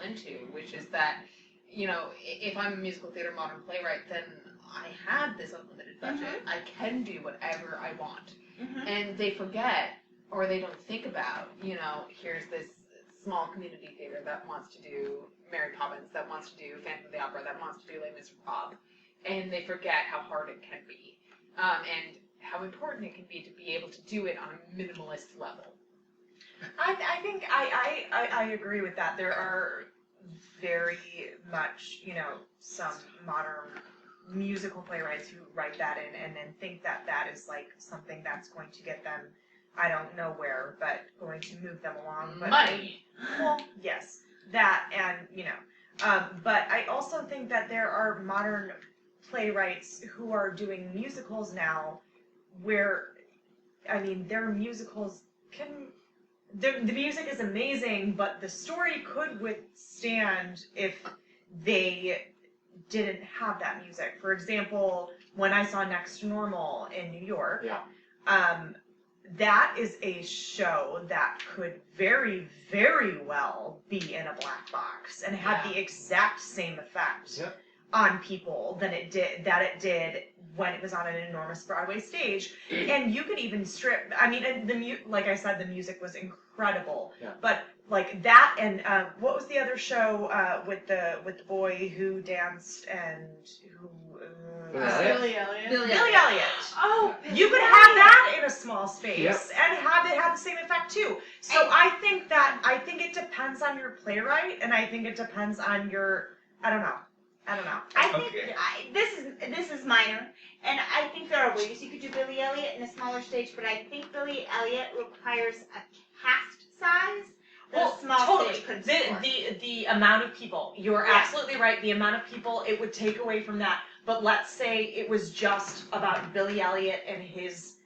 into, which is that, if I'm a musical theater modern playwright, then I have this unlimited budget. I can do whatever I want. And they forget, or they don't think about, here's this small community theater that wants to do Mary Poppins, that wants to do Phantom of the Opera, that wants to do Les Miserables, and they forget how hard it can be, and how important it can be to be able to do it on a minimalist level. I think I agree with that. There are very much, some modern musical playwrights who write that in and then think that that is like something that's going to get them, I don't know where, but going to move them along. But money. Well, yes, that, and but I also think that there are modern playwrights who are doing musicals now, where, their musicals can. The music is amazing, but the story could withstand if they didn't have that music. For example, when I saw Next to Normal in New York, that is a show that could very, very well be in a black box and have the exact same effect on people that it did when it was on an enormous Broadway stage. And you could even strip, like I said, the music was incredible. But like that, and what was the other show with the boy who danced and who Billy Elliot. Billy Elliot. Oh, you could have that in a small space and have it have the same effect too. So I think it depends on your playwright, and I think it depends on your, I don't know. I think this is minor, and I think there are ways you could do Billy Elliot in a smaller stage, but I think Billy Elliot requires a cast size that a small stage couldn't support. The amount of people, you're absolutely right. The amount of people it would take away from that. But let's say it was just about Billy Elliot and his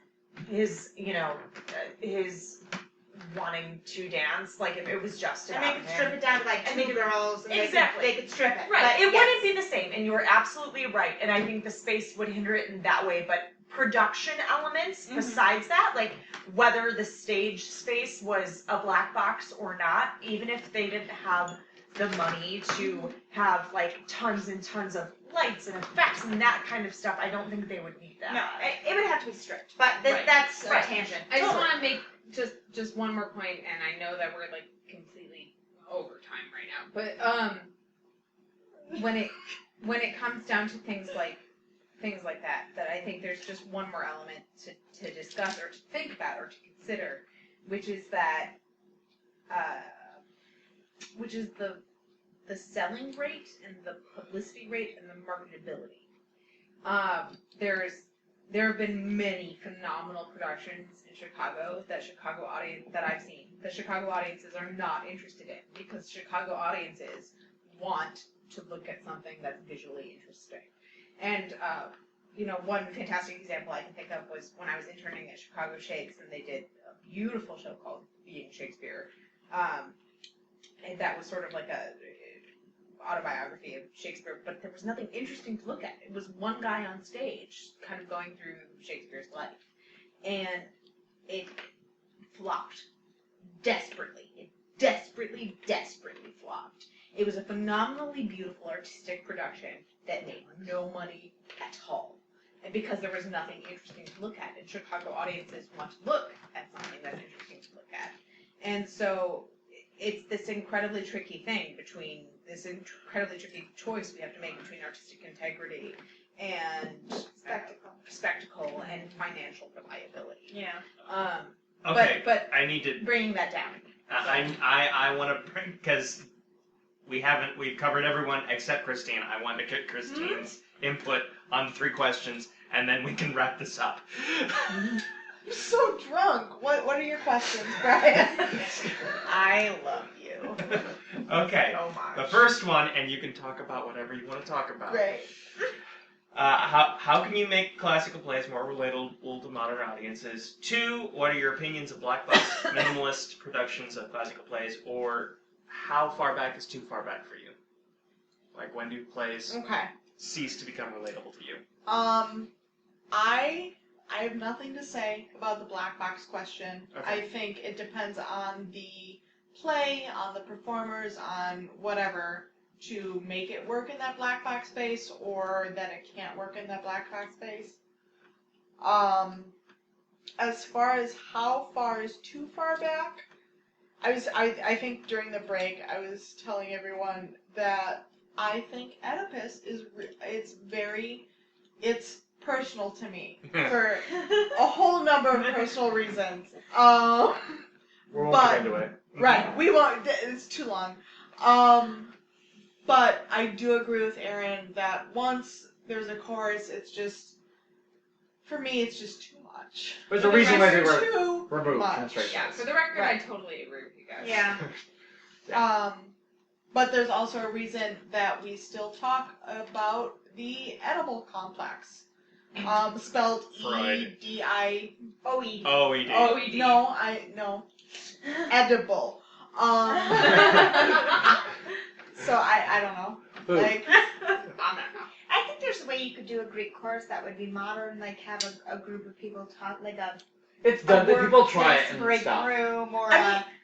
wanting to dance, like if it was just about him. And they could strip it down to like two girls, and they could strip it. Right, but it wouldn't be the same, and you're absolutely right, and I think the space would hinder it in that way, but production elements besides that, like whether the stage space was a black box or not, even if they didn't have the money to have like tons and tons of lights and effects and that kind of stuff, I don't think they would need that. No, it would have to be stripped, but that's a tangent. I just want to make just one more point, and I know that we're like completely over time right now, but when it comes down to things like that I think there's just one more element to discuss or to think about or to consider, which is that which is the selling rate and the publicity rate and the marketability. There have been many phenomenal productions in Chicago that I've seen that Chicago audiences are not interested in, because Chicago audiences want to look at something that's visually interesting. And one fantastic example I can think of was when I was interning at Chicago Shakes, and they did a beautiful show called Being Shakespeare. And that was sort of like a autobiography of Shakespeare, but there was nothing interesting to look at. It was one guy on stage kind of going through Shakespeare's life. And it flopped desperately. It desperately flopped. It was a phenomenally beautiful artistic production that made no money at all. And because there was nothing interesting to look at, and Chicago audiences want to look at something that's interesting to look at. And so it's this incredibly tricky thing choice we have to make between artistic integrity and spectacle and financial reliability. Yeah. Okay. But I need to bringing that down. I want to bring, because we've covered everyone except Christine. I want to get Christine's input on 3 questions, and then we can wrap this up. You're so drunk. What are your questions, Brian? I love you. Okay. So much. The first one, and you can talk about whatever you want to talk about. Great. How can you make classical plays more relatable to modern audiences? 2, what are your opinions of black box minimalist productions of classical plays? Or how far back is too far back for you? Like, when do plays cease to become relatable to you? I have nothing to say about the black box question. Okay. I think it depends on the play, on the performers, on whatever, to make it work in that black box space, or that it can't work in that black box space. As far as how far is too far back, I think during the break I was telling everyone that I think Oedipus it's personal to me for a whole number of personal reasons. We won't But- get into it. Right, we won't. It's too long. But I do agree with Aaron that once there's a chorus, it's just, for me, it's just too much. There's a reason why they were Too removed much. from straight Yeah, plays. for the record, Right. I totally agree with you guys. Yeah. But there's also a reason that we still talk about the edible complex. Spelled Freud. E-D-I. OE. OED. Oh, OED. no. Edible. So I don't know. Ooh. Like, I think there's a way you could do a Greek chorus that would be modern, like have a group of people talk, like a It's done. People try it workplace and break stuff. room or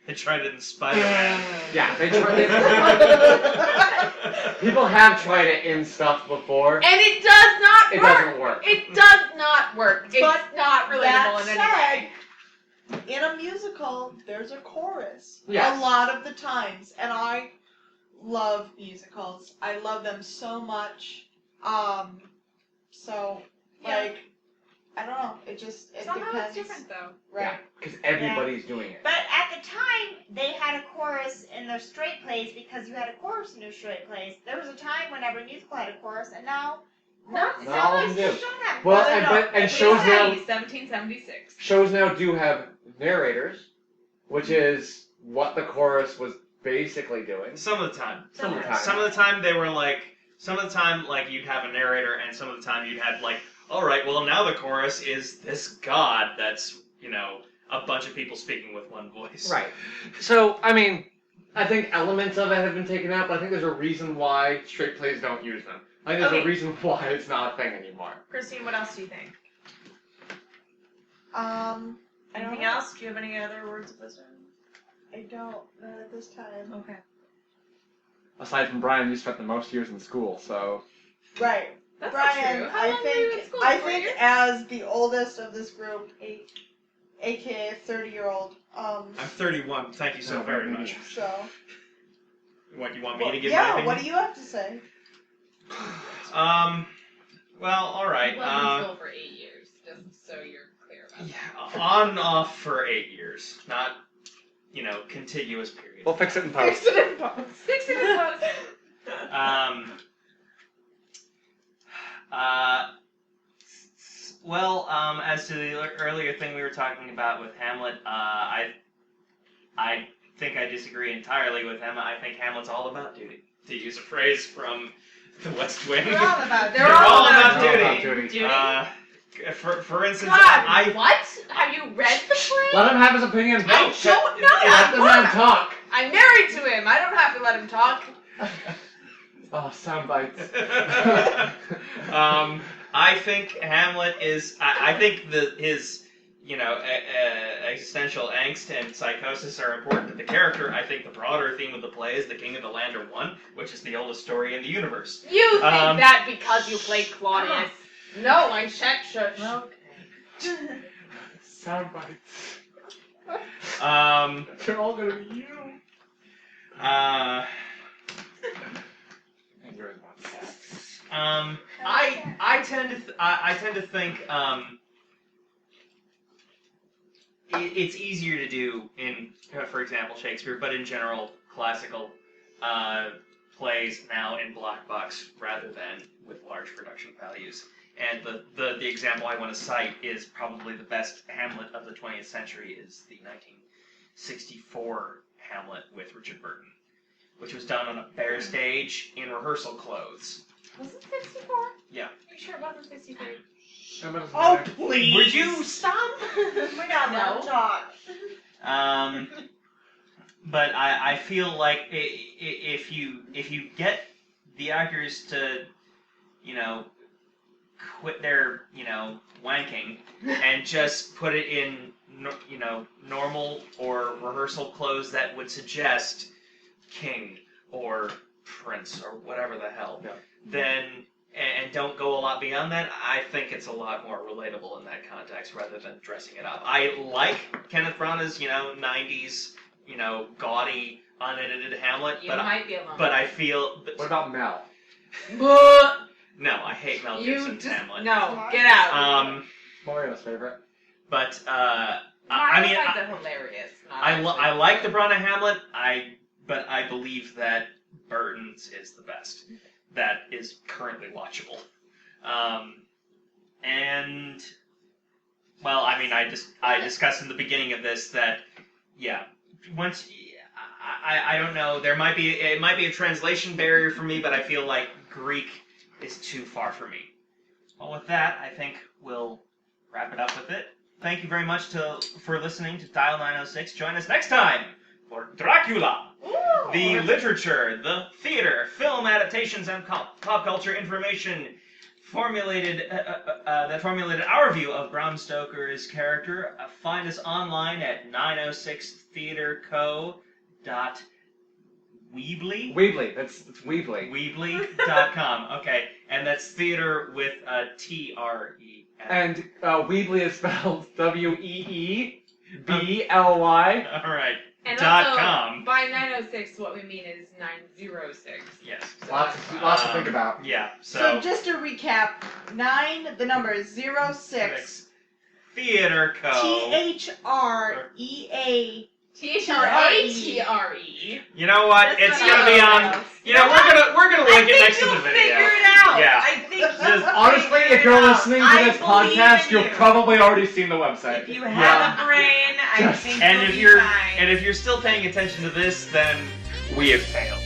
They tried it in Spider-Man. Yeah, they tried it. People have tried it in stuff before. And it does not It work. doesn't work. It does not work. It's But not relatable in any way. in a musical, there's a chorus. Yes. A lot of the times. And I love musicals. I love them so much. So, Yeah. like, I don't know. It Somehow depends. it's different though. Right. Because everybody's doing it. But at the time, they had a chorus in their straight plays because you had a chorus in your straight plays. There was a time when every musical had a chorus, and now Not Not all of them plays do. don't have Well, choruses. and shows now 1776. shows now do have narrators, which is what the chorus was basically doing. Some of the time. Some of the time. Some of the time they were like, you'd have a narrator, and some of the time you'd have like, all right, well now the chorus is this god that's, a bunch of people speaking with one voice. Right. So, I mean, I think elements of it have been taken out, but I think there's a reason why straight plays don't use them. I think there's Okay. a reason why it's not a thing anymore. Christine, what else do you think? I don't Anything know. else? Do you have any other words of wisdom? I don't. Not at this time. Okay. Aside from Brian, you spent the most years in school, so... Right. That's Brian, not true. How long were you in school? I 4 think years? as the oldest of this group, aka 30-year-old, I'm 31. Thank you so very much. so. What, you want me to give my yeah, opinion? what do you have to say? Well, all right. He was in school for 8 years, just so you're clear about that. Yeah, on and off for 8 years, not, contiguous periods. We'll fix it in post. Fix it in post. Fix it in post. As to the earlier thing we were talking about with Hamlet, I think I disagree entirely with Emma. I think Hamlet's all about duty, to use a phrase from The West Wing. They're all about They're They're all all about about duty. Duty? For instance, God, I what? Have you read the play? Let him have his opinion. No, I don't know. Let the man talk. I'm married to him. I don't have to let him talk. Oh, sound bites. I think Hamlet is. I think his existential angst and psychosis are important to the character. I think the broader theme of the play is the King of the Land are one, which is the oldest story in the universe. You think Um, that because you played Claudius? No, I shan't shush. Sound bites. Um. They're all gonna be you. Uh. And yours, Bob. I tend to think it's easier to do in, for example, Shakespeare, but in general, classical plays now in black box rather than with large production values. And the example I want to cite is probably the best Hamlet of the 20th century is the 1964 Hamlet with Richard Burton, which was done on a bare stage in rehearsal clothes. Was it 64? Yeah. Are you sure it wasn't 63? Oh, please. Would you stop? We're not allowed to talk. But I feel like if you get the actors to, quit their, wanking and just put it in normal or rehearsal clothes that would suggest King or Prince or whatever the hell, Yeah. then and don't go a lot beyond that, I think it's a lot more relatable in that context rather than dressing it up. I like Kenneth Branagh's 90s, gaudy, unedited Hamlet, You might be alone. but I feel What about Mel? no, I hate Mel You Gibson's just Hamlet. no, get out. Mario's favorite. But I mean, find it hilarious. I like the Branagh Hamlet. But I believe that Burton's is the best. That is currently watchable. And well, I mean, I discussed in the beginning of this that once I don't know, it might be a translation barrier for me, but I feel like Greek is too far for me. Well, with that, I think we'll wrap it up with it. Thank you very much for listening to Dial 906. Join us next time for Dracula, the literature, the theater, film adaptations, and pop culture information that formulated our view of Bram Stoker's character. Find us online at 906theaterco.weebly. Weebly. It's Weebly. Weebly.com. Okay, and that's theater with a T-R-E. And Weebly is spelled WEEBLY. All right. And dot also, com. by 906, what we mean is 906. Yes. So Lots to think about. Yeah. So just to recap, 9, the number is 06. Theater Co. THREA. T-H-R-A-T-R-E. You know what? That's It's what gonna I be was on. gonna You know, we're gonna link it next to the you'll video. figure it out. Yeah. I think you'll Honestly, figure if you're it out. listening to I this believe podcast, in you've you. probably already seen the website. If you have a brain, I Just- think And you'll if be you're fine. and if you're still paying attention to this, then we have failed.